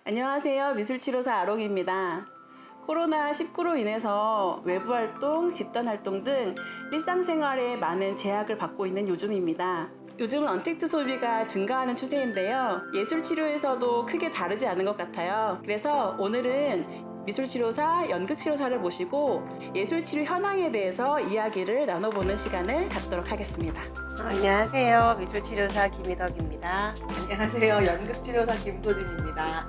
안녕하세요. 미술치료사 아롱입니다. 코로나19로 인해서 외부 활동, 집단 활동 등 일상생활에 많은 제약을 받고 있는 요즘입니다. 요즘은 언택트 소비가 증가하는 추세인데요. 예술치료에서도 크게 다르지 않은 것 같아요. 그래서 오늘은 미술치료사, 연극치료사를 모시고 예술치료 현황에 대해서 이야기를 나눠보는 시간을 갖도록 하겠습니다. 안녕하세요. 미술치료사 김희덕입니다. 안녕하세요. 연극치료사 김소진입니다.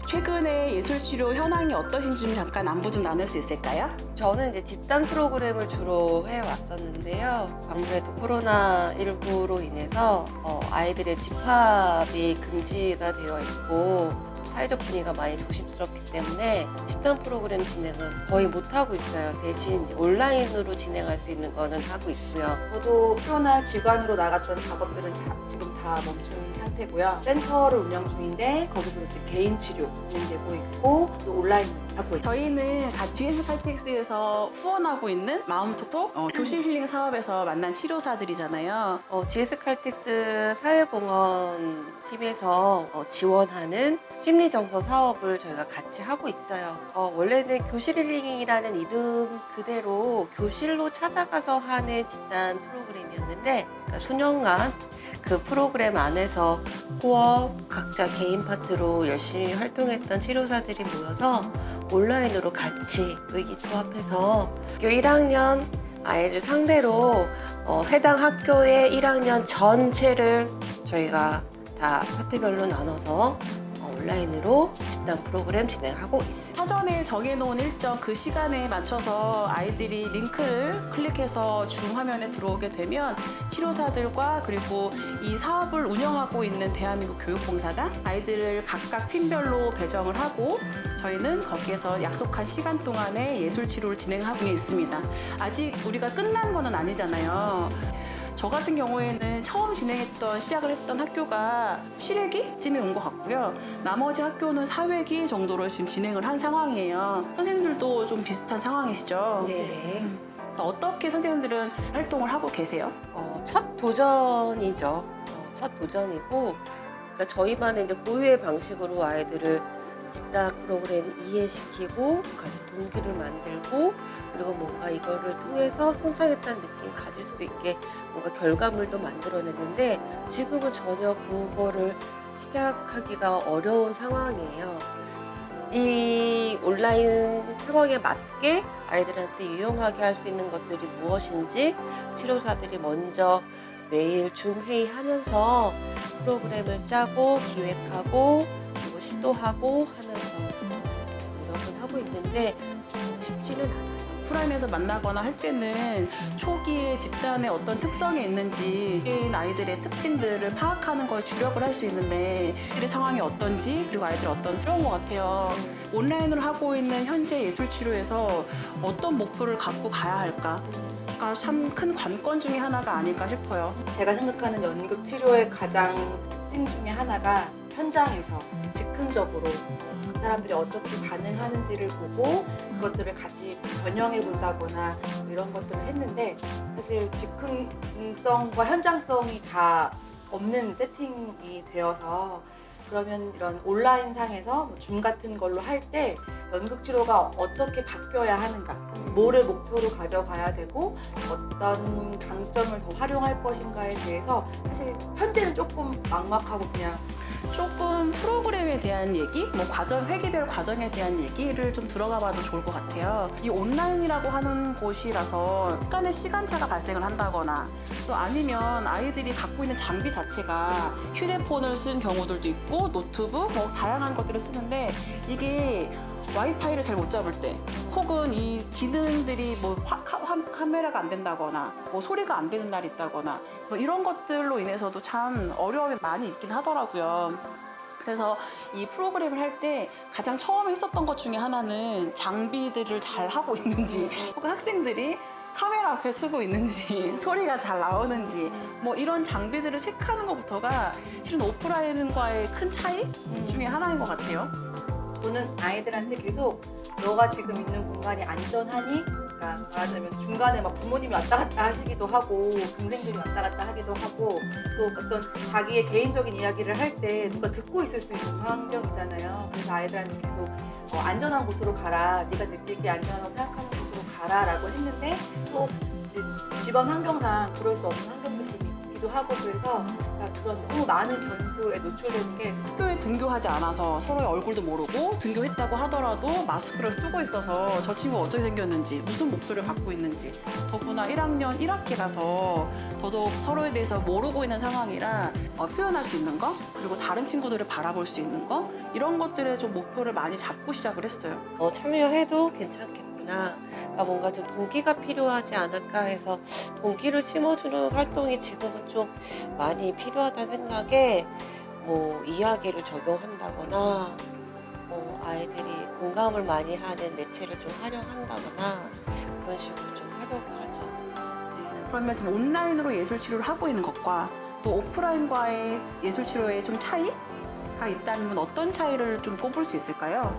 최근에 예술치료 현황이 어떠신지 잠깐 안부 좀 나눌 수 있을까요? 저는 이제 집단 프로그램을 주로 해왔었는데요. 아무래도 코로나19로 인해서 아이들의 집합이 금지가 되어 있고 사회적 분위기가 많이 조심스럽기 때문에 집단 프로그램 진행은 거의 못하고 있어요. 대신 이제 온라인으로 진행할 수 있는 거는 하고 있고요. 저도 코로나 기관으로 나갔던 작업들은 지금 다 멈춘 상태고요. 센터를 운영 중인데 거기서 이제 개인 치료 진행되고 있고 또 온라인 하고 있어요. 저희는 GS 칼텍스에서 후원하고 있는 마음톡톡 교실 힐링 사업에서 만난 치료사들이잖아요. GS 칼텍스 사회공헌 팀에서 지원하는 심리정서 사업을 저희가 같이 하고 있어요. 원래는 교실 힐링이라는 이름 그대로 교실로 찾아가서 하는 집단 프로그램이었는데 그러니까 수년간 그 프로그램 안에서 코업, 각자 개인 파트로 열심히 활동했던 치료사들이 모여서 온라인으로 같이 의기투합해서 학교 1학년 아이들 상대로 해당 학교의 1학년 전체를 저희가 다 파트별로 나눠서 온라인으로 집단 프로그램 진행하고 있습니다. 사전에 정해놓은 일정 그 시간에 맞춰서 아이들이 링크를 클릭해서 줌 화면에 들어오게 되면 치료사들과 그리고 이 사업을 운영하고 있는 대한민국 교육봉사단 아이들을 각각 팀별로 배정을 하고 저희는 거기에서 약속한 시간 동안에 예술치료를 진행하고 있습니다. 아직 우리가 끝난 거는 아니잖아요. 저 같은 경우에는 처음 시작을 했던 학교가 7회기쯤에 온 것 같고요. 나머지 학교는 4회기 정도로 지금 진행을 한 상황이에요. 선생님들도 좀 비슷한 상황이시죠? 네. 어떻게 선생님들은 활동을 하고 계세요? 첫 도전이죠. 첫 도전이고 그러니까 저희만의 이제 고유의 방식으로 아이들을 집단 프로그램 이해시키고 같이 동기를 만들고 그리고 뭔가 이거를 통해서 성장했다는 느낌 가질 수 있게 뭔가 결과물도 만들어냈는데 지금은 전혀 그거를 시작하기가 어려운 상황이에요. 이 온라인 상황에 맞게 아이들한테 유용하게 할 수 있는 것들이 무엇인지 치료사들이 먼저 매일 줌 회의하면서 프로그램을 짜고 기획하고 그리고 시도하고 하면서 노력은 하고 있는데 쉽지는 않아요. 오프라인에서 만나거나 할 때는 초기에 집단의 어떤 특성이 있는지 아이들의 특징들을 파악하는 거에 주력을 할 수 있는데 아이들의 상황이 어떤지 그리고 아이들 어떤 그런 것 같아요. 온라인으로 하고 있는 현재 예술치료에서 어떤 목표를 갖고 가야 할까? 가 참 큰 관건 중에 하나가 아닐까 싶어요. 제가 생각하는 연극치료의 가장 특징 중에 하나가 현장에서 즉흥적으로 사람들이 어떻게 반응하는지를 보고 그것들을 같이 변형해 본다거나 이런 것들을 했는데 사실 즉흥성과 현장성이 다 없는 세팅이 되어서 그러면 이런 온라인상에서 줌 같은 걸로 할 때 연극치료가 어떻게 바뀌어야 하는가, 뭐를 목표로 가져가야 되고 어떤 강점을 더 활용할 것인가에 대해서 사실 현재는 조금 막막하고 그냥 조금 프로그램에 대한 얘기, 회기별 과정에 대한 얘기를 좀 들어가 봐도 좋을 것 같아요. 이 온라인이라고 하는 곳이라서 약간의 시간차가 발생을 한다거나 또 아니면 아이들이 갖고 있는 장비 자체가 휴대폰을 쓴 경우들도 있고 노트북, 다양한 것들을 쓰는데 이게 와이파이를 잘 못 잡을 때 혹은 이 기능들이 카메라가 안 된다거나 소리가 안 되는 날이 있다거나 이런 것들로 인해서도 참 어려움이 많이 있긴 하더라고요. 그래서 이 프로그램을 할 때 가장 처음에 했었던 것 중에 하나는 장비들을 잘 하고 있는지 혹은 학생들이 카메라 앞에 서고 있는지 소리가 잘 나오는지 이런 장비들을 체크하는 것부터가 실은 오프라인과의 큰 차이 중에 하나인 것 같아요. 저는 아이들한테 계속 너가 지금 있는 공간이 안전하니? 그러니까 말하자면 중간에 막 부모님이 왔다 갔다 하시기도 하고 동생들이 왔다 갔다 하기도 하고 또 어떤 자기의 개인적인 이야기를 할 때 누가 듣고 있을 수 있는 환경이잖아요. 그래서 아이들한테 계속 안전한 곳으로 가라, 네가 느끼기에 안전하다고 생각하는 곳으로 가라라고 했는데 또 이제 집안 환경상 그럴 수 없는 환경들이 좀 있기도 하고 그래서 그런 너무 많은 변수에 노출되는 게 학교에 등교하지 않아서 서로의 얼굴도 모르고 등교했다고 하더라도 마스크를 쓰고 있어서 저 친구가 어떻게 생겼는지 무슨 목소리를 갖고 있는지 더구나 1학년 1학기라서 더더욱 서로에 대해서 모르고 있는 상황이라 표현할 수 있는 거 그리고 다른 친구들을 바라볼 수 있는 거 이런 것들에 좀 목표를 많이 잡고 시작을 했어요. 참여해도 괜찮겠구나. 그러니까 뭔가 좀 동기가 필요하지 않을까 해서 동기를 심어주는 활동이 지금은 좀 많이 필요하다 생각에 뭐 이야기를 적용한다거나 아이들이 공감을 많이 하는 매체를 좀 활용한다거나 그런 식으로 좀 하려고 하죠. 그러면 지금 온라인으로 예술 치료를 하고 있는 것과 또 오프라인과의 예술 치료의 좀 차이가 있다면 어떤 차이를 좀 꼽을 수 있을까요?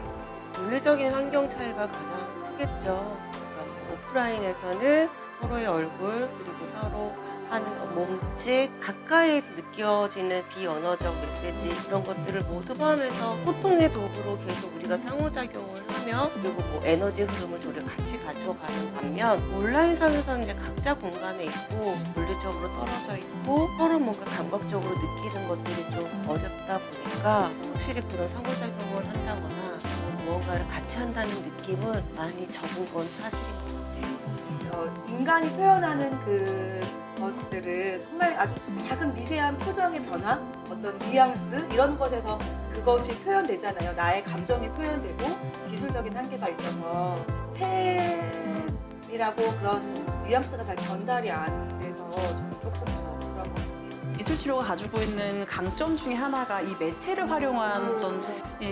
물리적인 환경 차이가 가장 크겠죠. 그러니까 오프라인에서는 서로의 얼굴 그리고 서로 하는 몸짓 가까이에서 느껴지는 비언어적 메시지 이런 것들을 모두 포함해서 소통의 도구로 계속 우리가 상호작용을 하며 그리고 뭐 에너지 흐름을 조리 같이 가져가는 반면 온라인상에서는 이제 각자 공간에 있고 물리적으로 떨어져 있고 서로 뭔가 감각적으로 느끼는 것들이 좀 어렵다 보니까 확실히 그런 상호작용을 한다거나 무언가를 같이 한다는 느낌은 많이 적은 건 사실인 것 같아요. 인간이 표현하는 그 것들을 정말 아주 작은 미세한 표정의 변화, 어떤 뉘앙스 이런 것에서 그것이 표현되잖아요. 나의 감정이 표현되고 기술적인 한계가 있어서 색이라고 그런 뉘앙스가 잘 전달이 안 돼서 저는 조금 더 그런 것 같아요. 미술 치료가 가지고 있는 강점 중에 하나가 이 매체를 활용한 어떤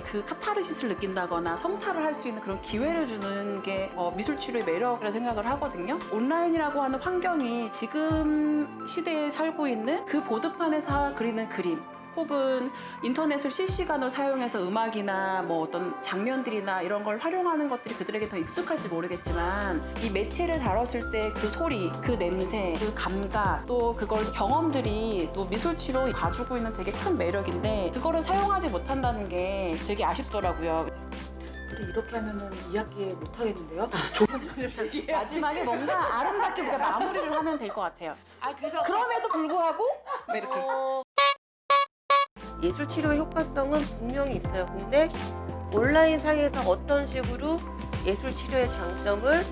그 카타르시스를 느낀다거나 성찰을 할 수 있는 그런 기회를 주는 게 미술 치료의 매력이라고 생각을 하거든요. 온라인이라고 하는 환경이 지금 시대에 살고 있는 그 보드판에서 그리는 그림 혹은 인터넷을 실시간으로 사용해서 음악이나 뭐 어떤 장면들이나 이런 걸 활용하는 것들이 그들에게 더 익숙할지 모르겠지만 이 매체를 다뤘을 때 그 소리, 그 냄새, 그 감각 또 그걸 경험들이 또 미술 치료 가지고 있는 되게 큰 매력인데 그거를 사용하지 못한다는 게 되게 아쉽더라고요. 우리 이렇게 하면은 2학기에 못 하겠는데요? 마지막에 뭔가 아름답게 우리가 마무리를 하면 될 것 같아요. 그럼에도 불구하고 뭐 이렇게 예술 치료의 효과성은 분명히 있어요. 근데 온라인 상에서 어떤 식으로 예술 치료의 장점을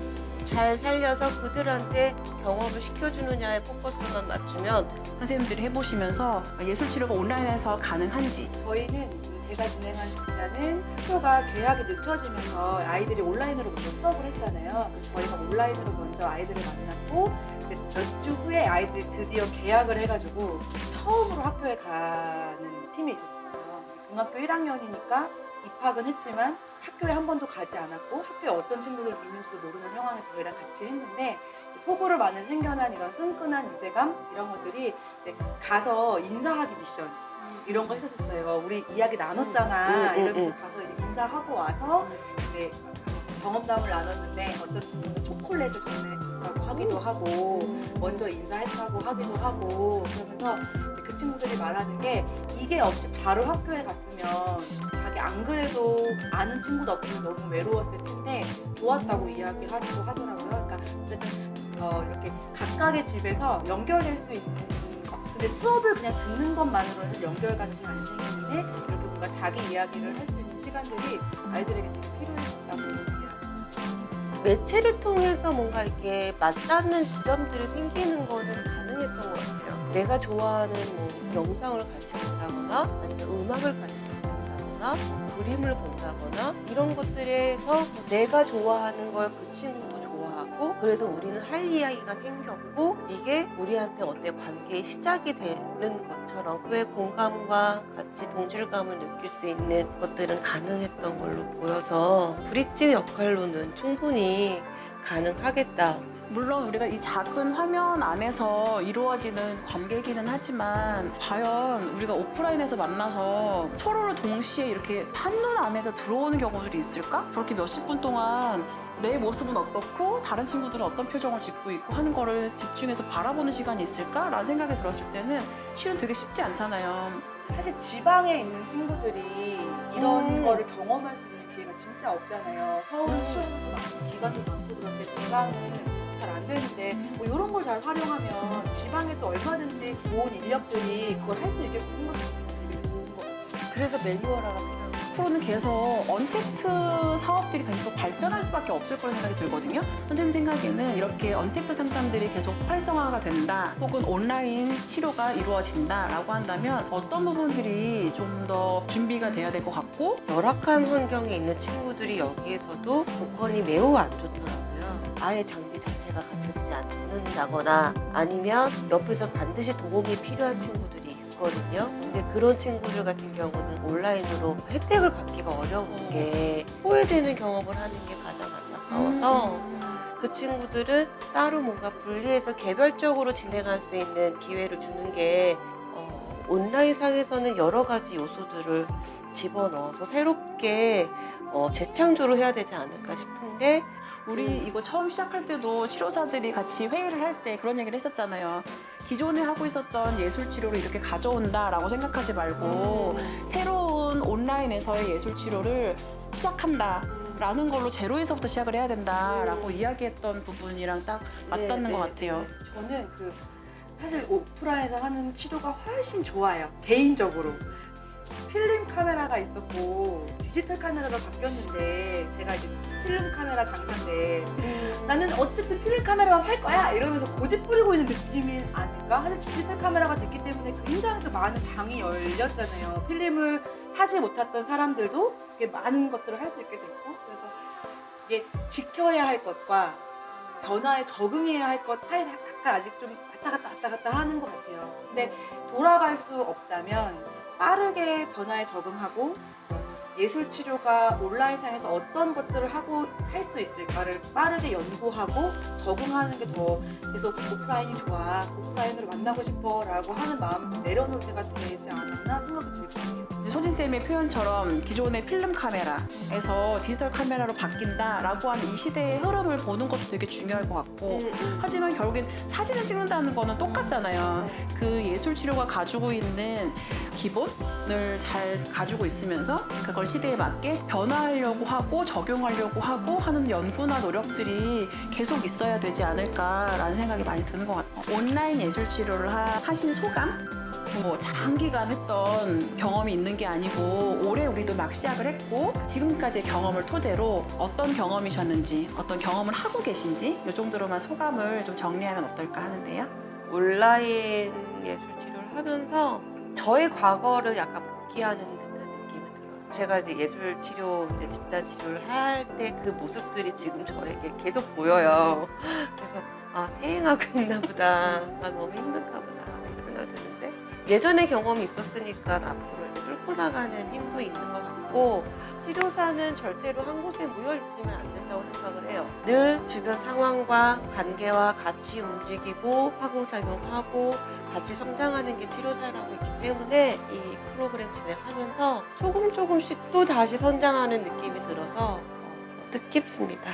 잘 살려서 그들한테 경험을 시켜주느냐에 포커스만 맞추면 선생님들이 해보시면서 예술 치료가 온라인에서 가능한지 저희는 제가 진행한 분야는 학교가 개학이 늦춰지면서 아이들이 온라인으로 먼저 수업을 했잖아요. 그래서 저희가 온라인으로 먼저 아이들을 만났고 몇 주 후에 아이들이 드디어 개학을 해가지고 처음으로 학교에 가는 팀이 있었어요. 중학교 1학년이니까 입학은 했지만 학교에 한 번도 가지 않았고 학교에 어떤 친구들이 있는지도 모르는 상황에서 저희랑 같이 했는데 속으로 많은 생겨난 이런 끈끈한 유대감 이런 것들이 이제 가서 인사하기 미션 이런 거 했었어요. 우리 이야기 나눴잖아. 이러면서 가서 이제 인사하고 와서 이제 경험담을 나눴는데 어떤 친구는 초콜릿을 전해줬다고 하기도 하고 먼저 인사했다고 하기도 하고 그러면서 이제 그 친구들이 말하는 게 이게 없이 바로 학교에 갔으면 자기 안 그래도 아는 친구도 없으면 너무 외로웠을 텐데 좋았다고 이야기를 하기도 하더라고요. 그러니까 어쨌든 이렇게 각각의 집에서 연결될 수 있는 근데 수업을 그냥 듣는 것만으로는 연결감이 안 생기는데 이렇게 뭔가 자기 이야기를 할 수 있는 시간들이 아이들에게 되게 필요했다고 얘기해요. 매체를 통해서 뭔가 이렇게 맞닿는 지점들이 생기는 거는 가능했던 것 같아요. 내가 좋아하는 뭐 영상을 같이 본다거나 아니면 음악을 같이 본다거나 그림을 본다거나 이런 것들에서 내가 좋아하는 걸 그 친구도 좋아하고 그래서 우리는 할 이야기가 생겼고 이게 우리한테 어떤 관계의 시작이 되는 것처럼 그의 공감과 같이 동질감을 느낄 수 있는 것들은 가능했던 걸로 보여서 브릿지 역할로는 충분히 가능하겠다. 물론 우리가 이 작은 화면 안에서 이루어지는 관계이기는 하지만 과연 우리가 오프라인에서 만나서 서로를 동시에 이렇게 한눈 안에서 들어오는 경우들이 있을까? 그렇게 몇십 분 동안 내 모습은 어떻고 다른 친구들은 어떤 표정을 짓고 있고 하는 거를 집중해서 바라보는 시간이 있을까라는 생각이 들었을 때는 실은 되게 쉽지 않잖아요. 사실 지방에 있는 친구들이 이런 거를 경험할 수 있는 기회가 진짜 없잖아요. 서울은 치료도 많고 기관도 많고 그런데 지방은 잘 안 되는데 뭐 이런 걸 잘 활용하면 지방에 또 얼마든지 좋은 인력들이 그걸 할 수 있게끔 생각하면 되게 좋은 것 같아요. 그래서 매뉴얼화가 필요합니다. 앞으로는 계속 언택트 사업들이 계속 발전할 수밖에 없을 거라는 생각이 들거든요. 선생님 생각에는 이렇게 언택트 상담들이 계속 활성화가 된다 혹은 온라인 치료가 이루어진다라고 한다면 어떤 부분들이 좀 더 준비가 돼야 될 것 같고 열악한 환경에 있는 친구들이 여기에서도 조건이 매우 안 좋더라고요. 아예 장비 자체가 갖춰지지 않는다거나 아니면 옆에서 반드시 도움이 필요한 친구들이 있거든요. 근데 그런 친구들 같은 경우는 온라인으로 혜택을 받기가 어려운 게 소외되는 경험을 하는 게 가장 안타까워서 그 친구들은 따로 뭔가 분리해서 개별적으로 진행할 수 있는 기회를 주는 게 온라인상에서는 여러 가지 요소들을 집어넣어서 새롭게 재창조를 해야 되지 않을까 싶은데 우리 이거 처음 시작할 때도 치료사들이 같이 회의를 할 때 그런 얘기를 했었잖아요. 기존에 하고 있었던 예술 치료를 이렇게 가져온다라고 생각하지 말고 새로운 온라인에서의 예술 치료를 시작한다라는 걸로 제로에서부터 시작을 해야 된다라고 이야기했던 부분이랑 딱 맞닿는 것 같아요. 저는 사실 오프라인에서 하는 치료가 훨씬 좋아요. 개인적으로. 필름 카메라가 있었고 디지털 카메라로 바뀌었는데 제가 이제 필름 카메라 장사인데 나는 어쨌든 필름 카메라만 팔 거야 이러면서 고집 부리고 있는 느낌이 아닐까? 사실 디지털 카메라가 됐기 때문에 굉장히 또 많은 장이 열렸잖아요. 필름을 사지 못했던 사람들도 되게 많은 것들을 할 수 있게 됐고 그래서 이게 지켜야 할 것과 변화에 적응해야 할 것 사이에서 약간 아직 좀 왔다 갔다 하는 것 같아요. 근데 돌아갈 수 없다면 빠르게 변화에 적응하고 예술 치료가 온라인상에서 어떤 것들을 하고 할 수 있을까를 빠르게 연구하고 적응하는 게 더 계속 오프라인이 좋아, 오프라인으로 만나고 싶어 라고 하는 마음을 좀 내려놓을 때가 되지 않았나 생각이 들거든요. 소진쌤의 표현처럼 기존의 필름 카메라에서 디지털 카메라로 바뀐다라고 하는 이 시대의 흐름을 보는 것도 되게 중요할 것 같고 하지만 결국엔 사진을 찍는다는 거는 똑같잖아요. 그 예술 치료가 가지고 있는 기본을 잘 가지고 있으면서 그걸 시대에 맞게 변화하려고 하고 적용하려고 하고 하는 연구나 노력들이 계속 있어야 되지 않을까라는 생각이 많이 드는 것 같아요. 온라인 예술 치료를 하신 소감? 뭐 장기간 했던 경험이 있는 게 아니고 올해 우리도 막 시작을 했고 지금까지의 경험을 토대로 어떤 경험이셨는지 어떤 경험을 하고 계신지 이 정도로만 소감을 좀 정리하면 어떨까 하는데요. 온라인 예술 치료를 하면서 저의 과거를 약간 복귀하는 듯한 느낌이 들어요. 제가 이제 예술 치료, 이제 집단 치료를 할 때 그 모습들이 지금 저에게 계속 보여요. 그래서 퇴행하고 있나 보다. 너무 힘든가 보다. 이런 생각이 드는데 예전에 경험이 있었으니까 앞으로 이제 뚫고 나가는 힘도 있는 것 같고 치료사는 절대로 한 곳에 모여 있으면 안 된다고 생각을 해요. 늘 주변 상황과 관계와 같이 움직이고 화공작용하고 같이 성장하는 게 치료사라고 있기 때문에 이 프로그램 진행하면서 조금씩 또 다시 성장하는 느낌이 들어서 뜻깊습니다.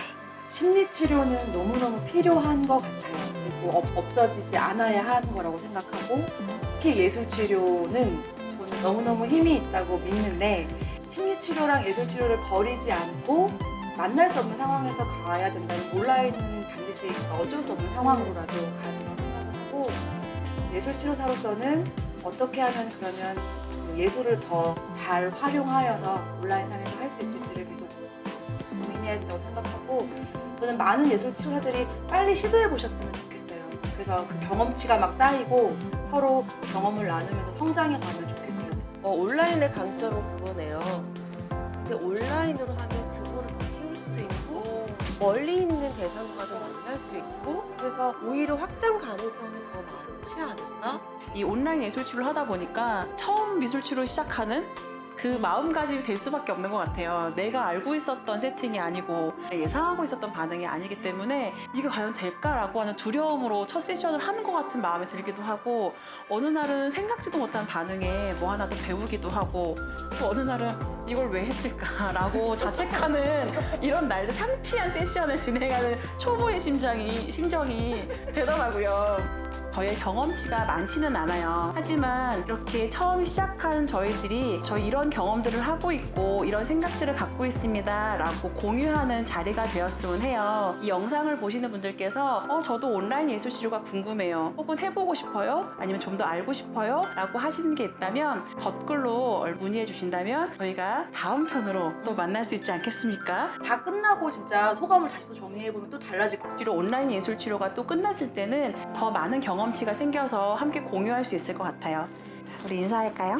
심리치료는 너무너무 필요한 것 같아요. 그리고 없어지지 않아야 하는 거라고 생각하고 특히 예술치료는 저는 너무너무 힘이 있다고 믿는데 심리치료랑 예술치료를 버리지 않고 만날 수 없는 상황에서 가야 된다면 온라인은 반드시 어쩔 수 없는 상황으로라도 가야 된다고 생각하고 예술치료사로서는 어떻게 하면 그러면 그 예술을 더 잘 활용하여서 온라인상에서 할 수 있을지를 계속 고민해야 된다고 생각하고 저는 많은 예술치료사들이 빨리 시도해 보셨으면 좋겠어요. 그래서 그 경험치가 막 쌓이고 서로 경험을 나누면서 성장해 가면 좋겠어요. 온라인의 강점은 그거네요. 근데 온라인으로 하면 규모를 더 키울 수도 있고 멀리 있는 대상과도 만날 수 있고 그래서 오히려 확장 가능성이 더 많지 않을까? 이 온라인 예술 치료를 하다 보니까 처음 미술 치료 시작하는 그 마음가짐이 될 수밖에 없는 것 같아요. 내가 알고 있었던 세팅이 아니고 예상하고 있었던 반응이 아니기 때문에 이게 과연 될까라고 하는 두려움으로 첫 세션을 하는 것 같은 마음이 들기도 하고, 어느 날은 생각지도 못한 반응에 뭐 하나 더 배우기도 하고, 또 어느 날은 이걸 왜 했을까라고 자책하는 이런 날도 창피한 세션을 진행하는 초보의 심정이 되더라고요. 저의 경험치가 많지는 않아요. 하지만 이렇게 처음 시작한 저희들이 저희 이런 경험들을 하고 있고 이런 생각들을 갖고 있습니다 라고 공유하는 자리가 되었으면 해요. 이 영상을 보시는 분들께서 저도 온라인 예술치료가 궁금해요, 혹은 해보고 싶어요, 아니면 좀 더 알고 싶어요 라고 하시는 게 있다면 댓글로 문의해 주신다면 저희가 다음 편으로 또 만날 수 있지 않겠습니까? 다 끝나고 진짜 소감을 다시 또 정리해보면 또 달라질 것 같아요. 치료 온라인 예술치료가 또 끝났을 때는 더 많은 경험치가 생겨서 함께 공유할 수 있을 것 같아요. 우리 인사할까요?